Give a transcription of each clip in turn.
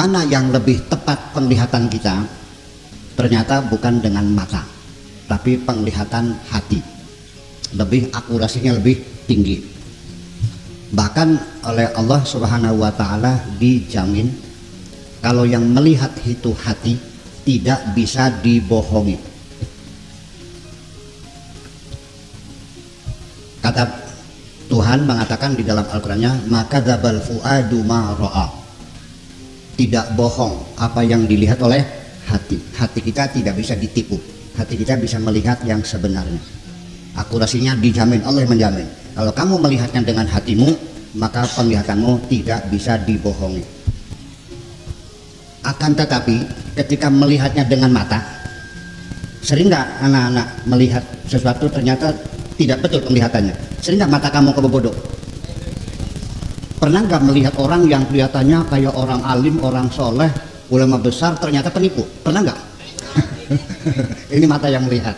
mana yang lebih tepat penglihatan kita? Ternyata bukan dengan mata, tapi penglihatan hati. Lebih akurasinya lebih tinggi. Bahkan oleh Allah Subhanahu wa Ta'ala dijamin kalau yang melihat itu hati tidak bisa dibohongi. Kata Tuhan mengatakan di dalam Al-Qur'annya, maka dzabal fuadu ma ra'a. Tidak bohong apa yang dilihat oleh hati. Hati kita tidak bisa ditipu. Hati kita bisa melihat yang sebenarnya. Akurasinya dijamin, Allah menjamin. Kalau kamu melihatnya dengan hatimu, maka penglihatanmu tidak bisa dibohongi. Akan tetapi ketika melihatnya dengan mata, sering nggak anak-anak melihat sesuatu ternyata tidak betul penglihatannya? Sering nggak mata kamu kebobodo? Pernah nggak melihat orang yang kelihatannya kayak orang alim, orang soleh, ulama besar, ternyata penipu? Pernah nggak? Ini mata yang melihat.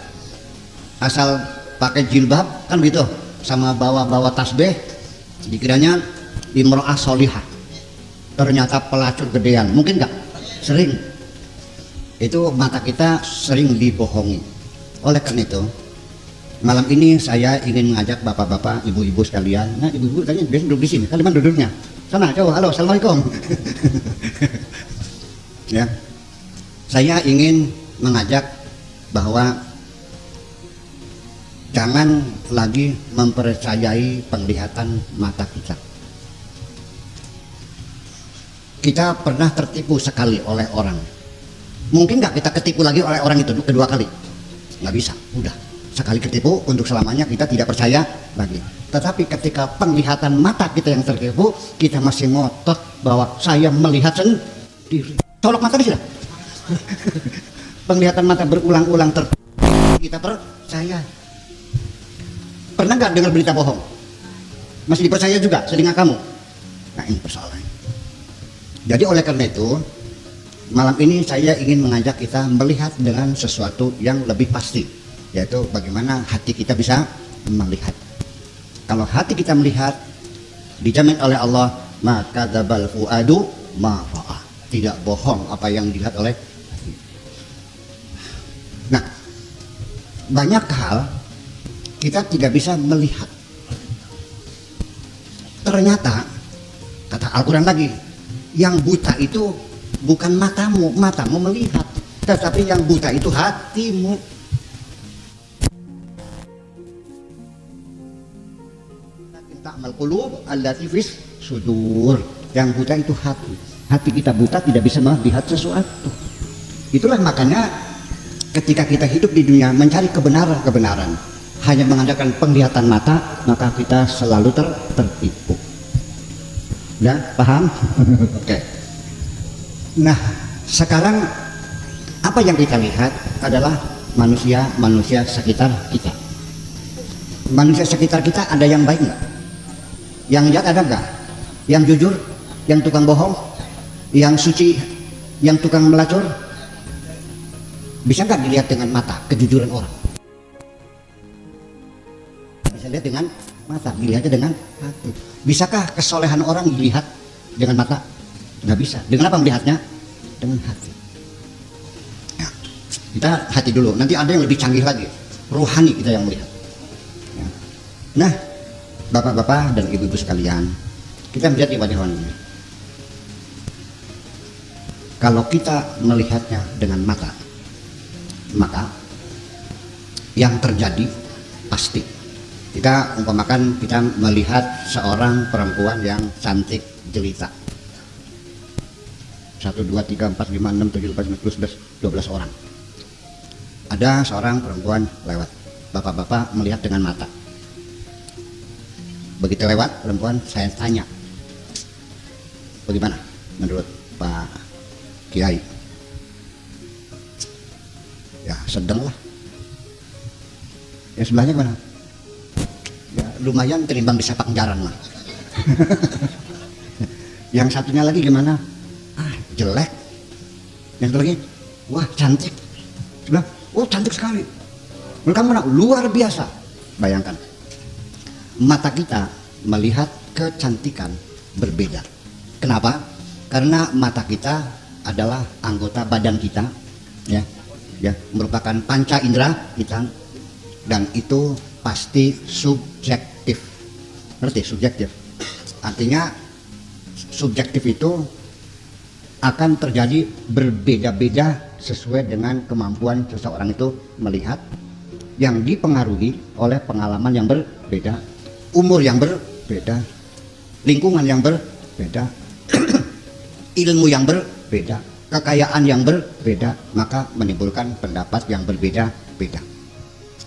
Asal pakai jilbab kan gitu, sama bawa tasbih, dikiranya imro'ah solihah, ternyata pelacur gedean. Mungkin nggak? Sering. Itu mata kita sering dibohongi. Oleh karena itu, malam ini saya ingin mengajak bapak-bapak, ibu-ibu sekalian. Nah, ibu-ibu tadi biasa duduk di sini. Kalian duduknya sana, jauh. Halo, assalamualaikum. Ya, saya ingin mengajak bahwa jangan lagi mempercayai penglihatan mata kita. Kita pernah tertipu sekali oleh orang. Mungkin nggak kita ketipu lagi oleh orang itu kedua kali? Nggak bisa, udah. Sekali ketipu, untuk selamanya kita tidak percaya lagi. Tetapi ketika penglihatan mata kita yang tertipu, kita masih ngotot bahwa saya melihat sendiri. Colok mata di sini. Penglihatan mata berulang-ulang tertipu, kita percaya. Pernah nggak dengar berita bohong? Masih dipercaya juga selingan kamu? Nah, ini persoalannya. Jadi oleh karena itu, malam ini saya ingin mengajak kita melihat dengan sesuatu yang lebih pasti, yaitu bagaimana hati kita bisa melihat. Kalau hati kita melihat, dijamin oleh Allah, maka dzabal fuadu ma ra'a. Tidak bohong apa yang dilihat oleh hati. Nah, banyak hal kita tidak bisa melihat. Ternyata kata Al-Quran lagi, yang buta itu bukan matamu melihat, tetapi yang buta itu hatimu. Ta'mal qulub allati fis sudur. Yang buta itu hati. Hati kita buta, tidak bisa melihat sesuatu. Itulah makanya ketika kita hidup di dunia mencari kebenaran, hanya mengandalkan penglihatan mata, maka kita selalu tertipu. Ya, paham? Oke. Nah, sekarang apa yang kita lihat adalah manusia sekitar kita. Manusia sekitar kita ada yang baik nggak? Yang jahat ada nggak? Yang jujur? Yang tukang bohong? Yang suci? Yang tukang melacur? Bisa nggak dilihat dengan mata kejujuran orang? Bisa lihat dengan mata, dilihatnya dengan hati. Bisakah kesolehan orang dilihat dengan mata? Nggak bisa. Dengan apa melihatnya? Dengan hati. Ya, kita hati dulu. Nanti ada yang lebih canggih lagi, rohani kita yang melihat. Ya. Nah, bapak-bapak dan ibu-ibu sekalian, kita melihat ibadah ini. Kalau kita melihatnya dengan mata, maka yang terjadi pasti. Kita umpamakan kita melihat seorang perempuan yang cantik jelita. 1, 2, 3, 4, 5, 6, 7, 8, 9, 12 orang. Ada seorang perempuan lewat. Bapak-bapak melihat dengan mata. Begitu lewat perempuan, saya tanya, bagaimana menurut Pak Kiai? Ya sedang lah. Yang sebelahnya gimana? Ya lumayan terimbang di sepak jarang lah. Yang satunya lagi gimana? Ah jelek. Yang satu lagi, wah cantik. Sebelah, oh cantik sekali. Menurut kamu mana? Luar biasa. Bayangkan, mata kita melihat kecantikan berbeda. Kenapa? Karena mata kita adalah anggota badan kita, ya, merupakan panca indera kita, dan itu pasti subjektif. Ngerti? Subjektif. Artinya subjektif itu akan terjadi berbeda-beda sesuai dengan kemampuan seseorang itu melihat, yang dipengaruhi oleh pengalaman yang berbeda, umur yang berbeda, lingkungan yang berbeda, ilmu yang berbeda, kekayaan yang berbeda, maka menimbulkan pendapat yang berbeda-beda.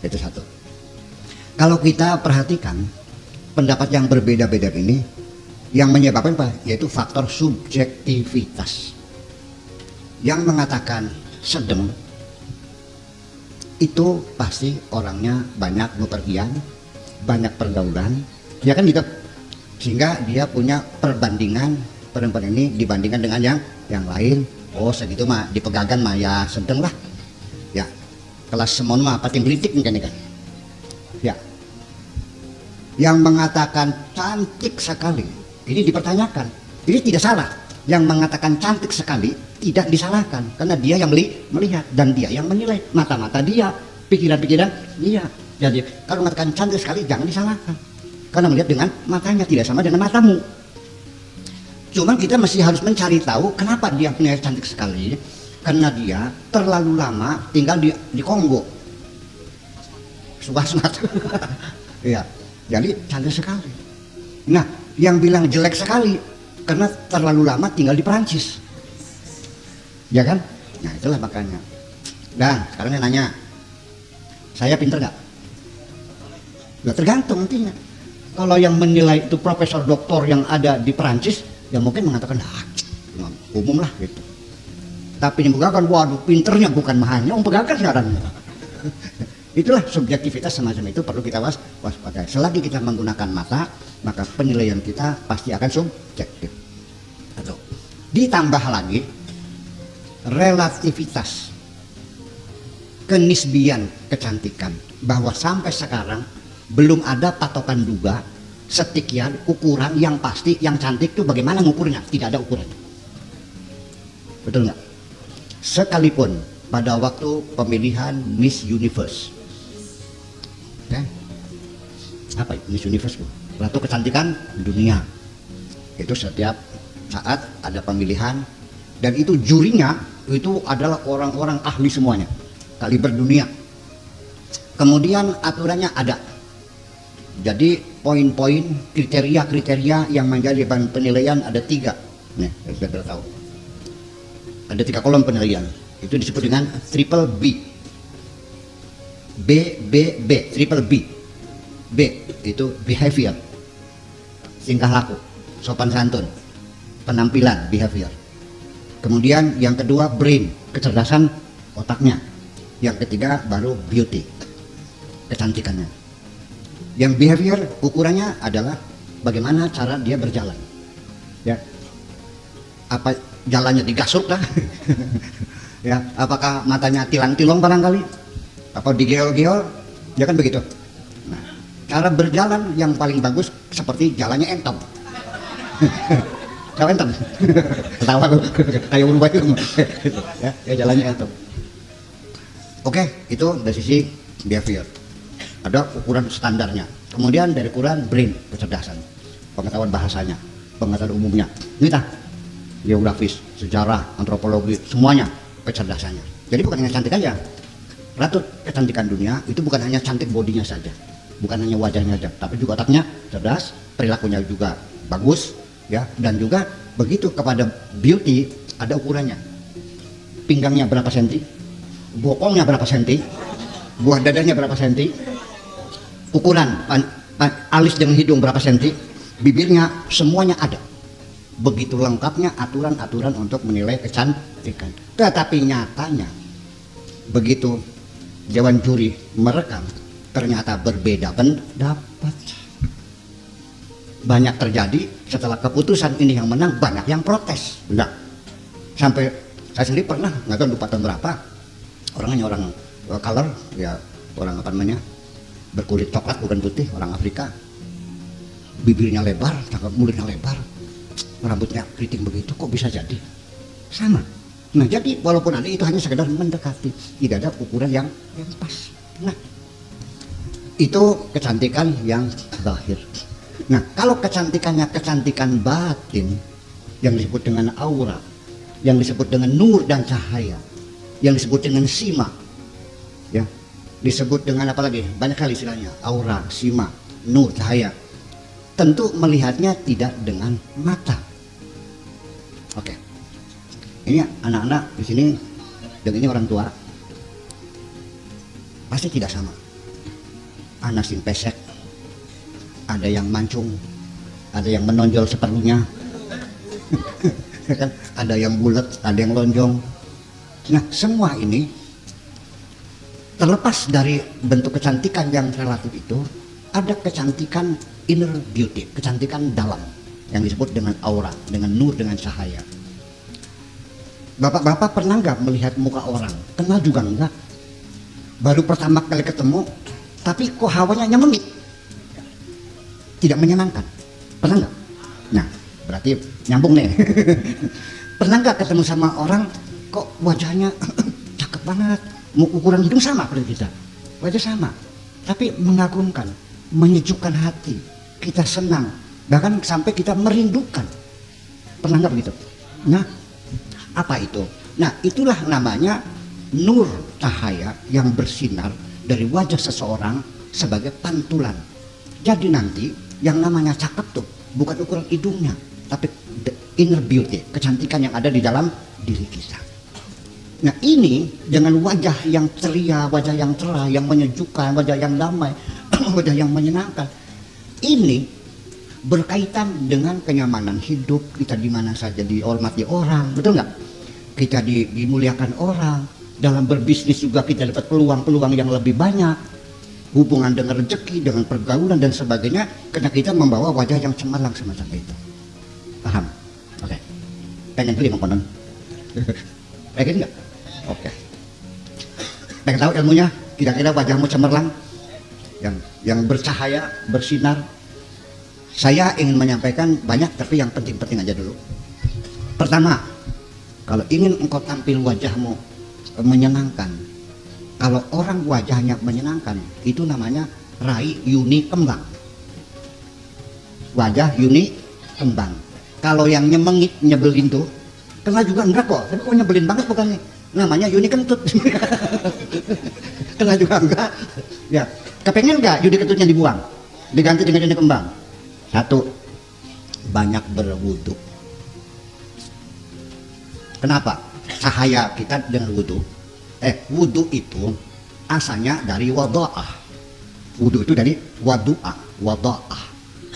Itu satu. Kalau kita perhatikan pendapat yang berbeda-beda ini, yang menyebabkan apa? Yaitu faktor subjektivitas. Yang mengatakan sedang itu pasti orangnya banyak bepergian, banyak pergaulan, ya kan gitu. Sehingga dia punya perbandingan, perempuan ini dibandingkan dengan yang lain. Oh segitu mah dipegagan mah ya sedang lah. Ya kelas semon mah pating belitik kan kan. Ya. Yang mengatakan cantik sekali ini dipertanyakan. Ini tidak salah. Yang mengatakan cantik sekali tidak disalahkan, karena dia yang melihat dan dia yang menilai, mata-mata dia, pikiran-pikiran dia. Jadi kalau mengatakan cantik sekali jangan disalahkan, karena melihat dengan matanya tidak sama dengan matamu. Cuman kita masih harus mencari tahu kenapa dia punya cantik sekali, karena dia terlalu lama tinggal di Kongo, Subasmat. Ya, jadi cantik sekali. Nah, yang bilang jelek sekali karena terlalu lama tinggal di Perancis. Ya kan? Nah itulah makanya. Dan sekarang dia nanya, saya pinter nggak? Nggak tergantung nantinya. Kalau yang menilai itu profesor doktor yang ada di Perancis, ya mungkin mengatakan umum lah gitu. Tapi yang pegagan, waduh pinternya bukan mahanya, pegagan sekarang. Itulah subjektivitas semacam itu perlu kita waspadai. Selagi kita menggunakan mata, maka penilaian kita pasti akan subjektif. Atau ditambah lagi relativitas, kenisbian kecantikan, bahwa sampai sekarang belum ada patokan duga sekian ukuran yang pasti yang cantik itu bagaimana ngukurnya, tidak ada ukuran. Betul nggak? Sekalipun pada waktu pemilihan Miss Universe, apa itu Miss Universe? Ratu kecantikan dunia. Itu setiap saat ada pemilihan, dan itu jurinya itu adalah orang-orang ahli semuanya, kaliber dunia. Kemudian aturannya ada. Jadi poin-poin, kriteria-kriteria yang menjadi bahan penilaian ada 3. Nih, sudah tahu. Ada 3 kolom penilaian. Itu disebut dengan triple B. Triple B. B itu behavior, tingkah laku, sopan santun, penampilan, behavior. Kemudian yang kedua brain, kecerdasan otaknya. Yang ketiga baru beauty, kecantikannya. Yang behavior ukurannya adalah bagaimana cara dia berjalan. Ya. Apa jalannya digasuk lah. Ya, apakah matanya tilang-tilong barangkali? Apa digeol-geol? Ya kan begitu. Nah, cara berjalan yang paling bagus seperti jalannya Entong. Tahu Entong? Ketawa lu, kayak urut bayu. Ya jalannya Entong. Oke, itu dari sisi behavior. Ada ukuran standarnya. Kemudian dari ukuran brain, kecerdasan, pengetahuan bahasanya, pengetahuan umumnya. Ini tah, geografis, sejarah, antropologi, semuanya kecerdasannya. Jadi bukan hanya cantik aja. Ratu kecantikan dunia itu bukan hanya cantik bodinya saja, bukan hanya wajahnya saja, tapi juga otaknya cerdas, perilakunya juga bagus, ya. Dan juga begitu kepada beauty ada ukurannya. Pinggangnya berapa senti, bokongnya berapa senti, buah dadanya berapa senti, ukuran alis dengan hidung berapa senti, bibirnya, semuanya ada. Begitu lengkapnya aturan-aturan untuk menilai kecantikan. Tetapi nyatanya begitu dewan juri merekam, ternyata berbeda pendapat. Banyak terjadi setelah keputusan ini yang menang, banyak yang protes. Enggak. Sampai saya sendiri pernah, nggak tahu lupa tahun berapa, orangnya orang color, ya orang apa namanya, berkulit coklat bukan putih, orang Afrika, bibirnya lebar, mulutnya lebar. rambutnya keriting begitu, kok bisa jadi? Sama. Nah jadi walaupun ada itu hanya sekedar mendekati, tidak ada ukuran yang pas. Nah itu kecantikan yang zahir. Nah kalau kecantikannya kecantikan batin yang disebut dengan aura, yang disebut dengan nur dan cahaya, yang disebut dengan sima, ya disebut dengan apa lagi? Banyak kali istilahnya, aura, sima, nur, cahaya. Tentu melihatnya tidak dengan mata. Oke. Ini anak-anak di sini dan ini orang tua pasti tidak sama. Anak sing pesek, ada yang mancung, ada yang menonjol seperlunya, kan? Ada yang bulat, ada yang lonjong. Nah semua ini terlepas dari bentuk kecantikan yang relatif itu, ada kecantikan inner beauty, kecantikan dalam yang disebut dengan aura, dengan nur, dengan cahaya. Bapak-bapak pernah nggak melihat muka orang? Kenal juga enggak? Baru pertama kali ketemu, tapi kok hawanya nyemengit, tidak menyenangkan. Pernah nggak? Nah, berarti nyambung nih. Pernah nggak ketemu sama orang, kok wajahnya cakep banget, ukuran hidung sama seperti kita, wajah sama, tapi mengagumkan, menyejukkan hati, kita senang, bahkan sampai kita merindukan. Pernah nggak begitu? Nah, apa itu? Nah itulah namanya nur cahaya yang bersinar dari wajah seseorang sebagai pantulan. Jadi nanti yang namanya cakep tuh bukan ukuran hidungnya, tapi the inner beauty, kecantikan yang ada di dalam diri kita. Nah ini dengan wajah yang ceria, wajah yang cerah, yang menyejukkan, wajah yang damai, wajah yang menyenangkan, ini berkaitan dengan kenyamanan hidup kita, di mana saja dihormati orang, betul nggak? Kita dimuliakan orang, dalam berbisnis juga kita dapat peluang-peluang yang lebih banyak, hubungan dengan rezeki, dengan pergaulan dan sebagainya, karena kita membawa wajah yang cemerlang semacam itu. Paham? Oke. Pengen beli mengkonon? Pengen nggak? Oke. Pengen tahu ilmunya? Kira-kira wajahmu cemerlang, yang bercahaya, bersinar. Saya ingin menyampaikan banyak, tapi yang penting-penting aja dulu. Pertama, kalau ingin engkau tampil wajahmu menyenangkan, kalau orang wajahnya menyenangkan, itu namanya rai yuni kembang. Wajah yuni kembang. Kalau yang nyemengit, nyebelin tuh, kena juga enggak kok, tapi kok nyebelin banget bukannya, namanya yuni kentut. Kena juga enggak. Ya, kepengen enggak yuni kentutnya dibuang, diganti dengan yuni kembang? Satu, banyak berwudu. Kenapa? Cahaya kita dengan wudu. Wudu itu asalnya dari wada'ah. Wudu itu dari wadu'ah, wada'ah.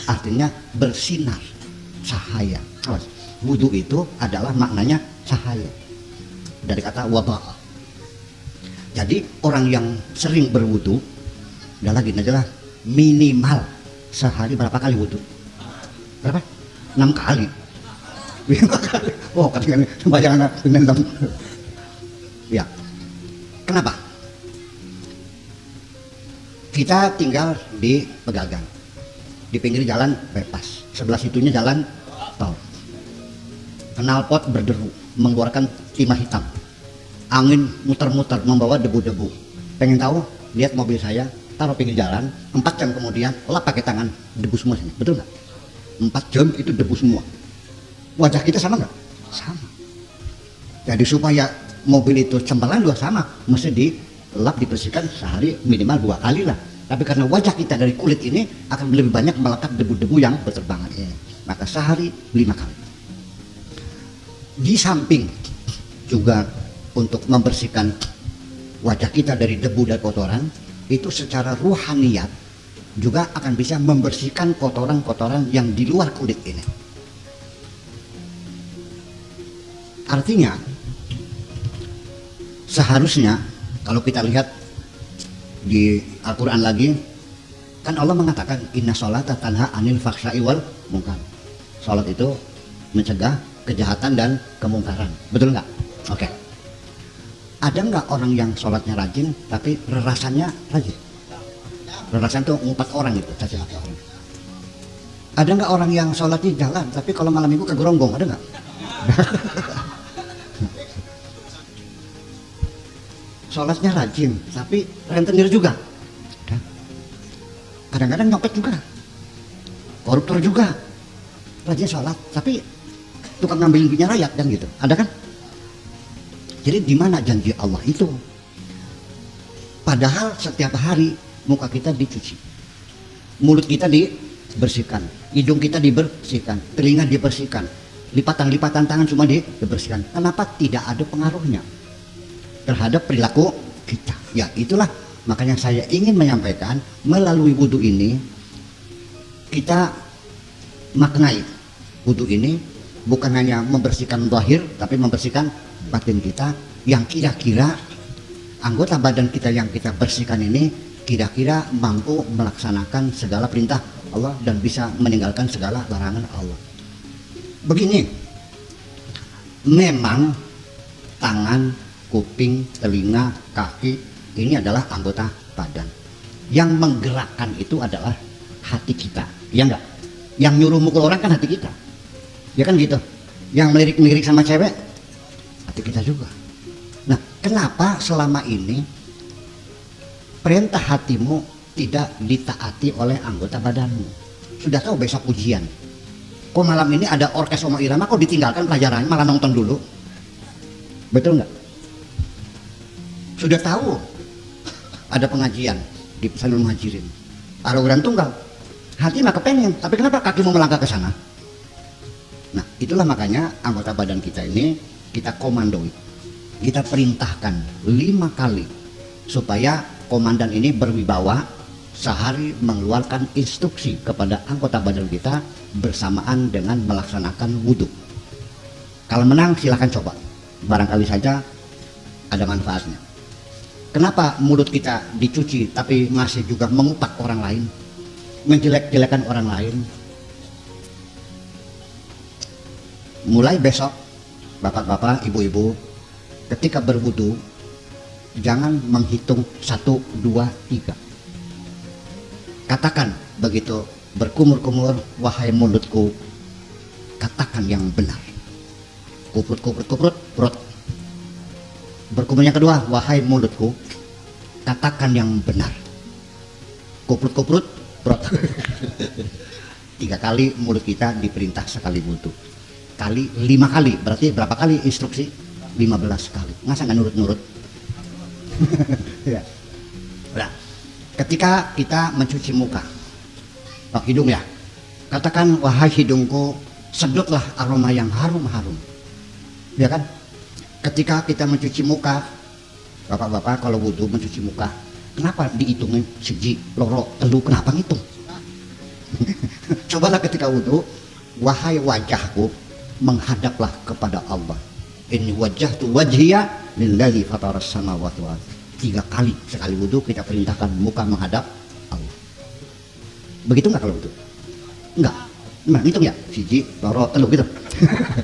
Artinya bersinar, cahaya. Wudu itu adalah maknanya cahaya. Dari kata wada'ah. Jadi orang yang sering berwudu, udah lagi aja minimal sehari berapa kali wudu? Berapa? 6 kali. 5 kali. Oh, katanya bayangan dengan 6. Ya. Kenapa? Kita tinggal di Pegagan, di pinggir jalan bebas, sebelah situnya jalan tol. Knalpot berderu, mengeluarkan timah hitam. Angin muter-muter membawa debu-debu. Pengen tahu? Lihat mobil saya, taruh pinggir jalan, 4 jam kemudian lap pakai tangan, debu semua sini. Betul nggak? 4 jam itu debu semua. Wajah kita sama nggak? Sama. Jadi supaya mobil itu cemerlang juga sama, mesti dilap, dibersihkan sehari minimal 2 kali lah. Tapi karena wajah kita dari kulit ini akan lebih banyak melekat debu-debu yang berterbangan ini, maka sehari 5 kali. Di samping juga untuk membersihkan wajah kita dari debu dan kotoran, itu secara ruhaniyat juga akan bisa membersihkan kotoran-kotoran yang di luar kulit ini. Artinya seharusnya kalau kita lihat di Al-Quran lagi, kan Allah mengatakan inna sholata tanha anil fakhsya'i wal munkar. Sholat itu mencegah kejahatan dan kemungkaran, betul nggak? Oke. Ada nggak orang yang sholatnya rajin tapi rerasannya rajin? Rerasan tuh ngumpat orang gitu, caci maki orang. Ada nggak orang yang sholatnya jalan, tapi kalau malam minggu kegeronggong, ada nggak? Sholatnya rajin, tapi rentenir juga. Ada. Kadang-kadang nyopet juga, koruptor juga, rajin sholat, tapi tukang ngambilin duitnya rakyat kan gitu. Ada kan? Jadi di mana janji Allah itu? Padahal setiap hari muka kita dicuci, mulut kita dibersihkan, hidung kita dibersihkan, telinga dibersihkan, lipatan-lipatan tangan cuma dibersihkan. Kenapa tidak ada pengaruhnya terhadap perilaku kita? Ya itulah makanya saya ingin menyampaikan melalui wudhu ini kita maknai wudhu ini bukan hanya membersihkan zahir tapi membersihkan batin kita, yang kira-kira anggota badan kita yang kita bersihkan ini kira-kira mampu melaksanakan segala perintah Allah dan bisa meninggalkan segala larangan Allah. Begini, memang tangan, kuping, telinga, kaki ini adalah anggota badan. Yang menggerakkan itu adalah hati kita, ya enggak? Yang nyuruh mukul orang kan hati kita, ya kan gitu. Yang melirik-melirik sama cewek hati kita juga. Nah, kenapa selama ini perintah hatimu tidak ditaati oleh anggota badanmu? Sudah tahu besok ujian, kok malam ini ada orkes Oma Irama, kok ditinggalkan pelajarannya malah nonton dulu? Betul nggak? Sudah tahu ada pengajian di Pesantren Muhajirin, ada orang tunggal, hati mah kepengen, tapi kenapa kaki mau melangkah ke sana? Nah, itulah makanya anggota badan kita ini kita komandoi, kita perintahkan 5 kali supaya komandan ini berwibawa sehari mengeluarkan instruksi kepada anggota badan kita bersamaan dengan melaksanakan wudhu. Kalau menang silahkan coba, barangkali saja ada manfaatnya. Kenapa mulut kita dicuci tapi masih juga mengutak orang lain, menjelek-jelekan orang lain? Mulai besok bapak-bapak, ibu-ibu, ketika berwudu jangan menghitung 1, 2, 3. Katakan begitu berkumur-kumur, wahai mulutku, katakan yang benar. Kuprut, prot. Berkumur yang kedua, wahai mulutku, katakan yang benar. Kuprut, prot. 3 kali mulut kita diperintah sekali wudu. Kali 5 kali, berarti berapa kali instruksi? 15 kali. Masa nggak nurut-nurut? Ya. Nah, ketika kita mencuci muka, hidung ya, katakan wahai hidungku, sedotlah aroma yang harum-harum, ya kan? Ketika kita mencuci muka, bapak-bapak kalau wudhu mencuci muka, kenapa dihitungin siji, loro, telu, kenapa ngitung? Cobalah ketika wudhu, wahai wajahku, menghadaplah kepada Allah. Ini wajjahtu wajhiya lillazi fataras samawati wal ardh. 3 kali sekali wudhu kita perintahkan muka menghadap Allah. Begitu nggak kalau wudhu? Enggak. Nah, hitung ya, siji, loro, telu gitu.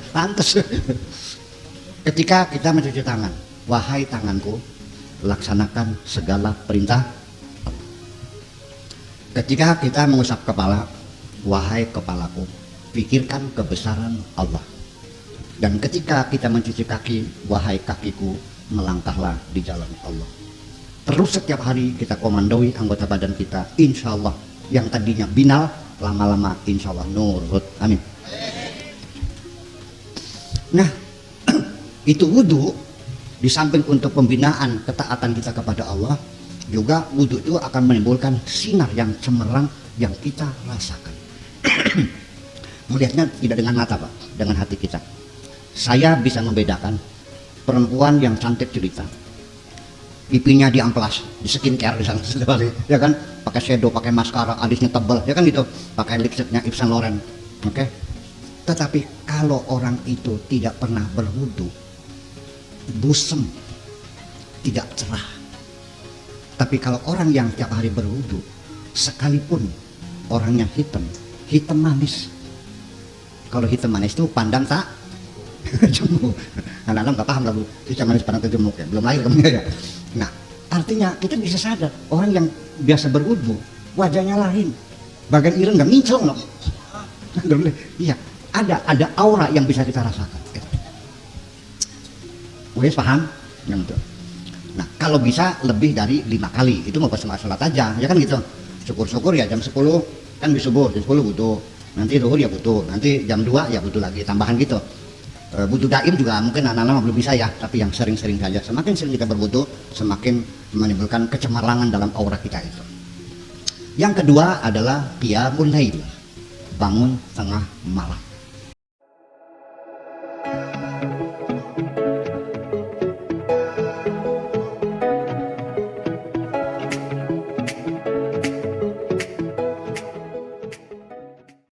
Pantes. Ketika kita mencuci tangan, wahai tanganku, laksanakan segala perintah Allah. Ketika kita mengusap kepala, wahai kepalaku, pikirkan kebesaran Allah. Dan ketika kita mencuci kaki, wahai kakiku, melangkahlah di jalan Allah. Terus setiap hari kita komandoi anggota badan kita, insya Allah yang tadinya binal, lama-lama insya Allah nurut. Amin. Nah, itu wudhu, di samping untuk pembinaan ketaatan kita kepada Allah, juga wudhu itu akan menimbulkan sinar yang cemerlang yang kita rasakan. Melihatnya tidak dengan mata, Pak, dengan hati kita. Saya bisa membedakan perempuan yang cantik cerita, pipinya diamplas, di skincare di sana, ya kan, pakai shadow, pakai maskara, alisnya tebal, ya kan gitu, pakai lipstiknya Yves Saint Laurent, oke. Tetapi kalau orang itu tidak pernah berwudu, busem, tidak cerah. Tapi kalau orang yang tiap hari berwudu, sekalipun orangnya hitam manis. Kalau hitam manis itu pandang tak jemuk. Anak-anak nggak paham lagu hitam manis pandang tak jemuk ya, belum lahir kamu ya. Nah, artinya kita bisa sadar orang yang biasa berwudu wajahnya lain, bagian ireng nggak mincong loh. Iya, ada aura yang bisa kita rasakan. Wes paham? Gitu. Nah, kalau bisa lebih dari 5 kali, itu mau pas sholat aja, ya kan gitu. Syukur-syukur ya jam 10 kan di subuh, jam 10 butuh, nanti zuhur ya butuh, nanti jam 2 ya butuh lagi, tambahan gitu. Butuh daim juga mungkin anak-anak belum bisa ya, tapi yang sering-sering saja. Semakin sering kita berbutuh, semakin menimbulkan kecemerlangan dalam aura kita itu. Yang kedua adalah qiyamul lail, bangun tengah malam.